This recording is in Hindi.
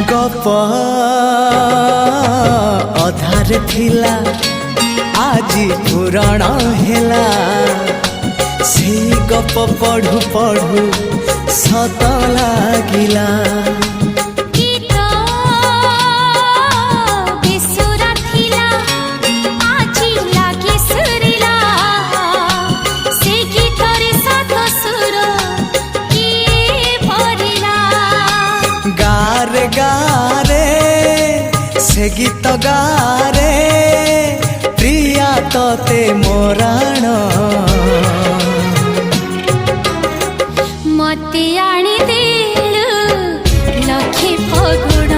गप अधार थिला आजी पुराण हेला से गप पढ़ु पढ़ु सत लागिला गारे गारे से गीत गारे प्रिया तोते मोराण मते आनी देलु लखी फगुण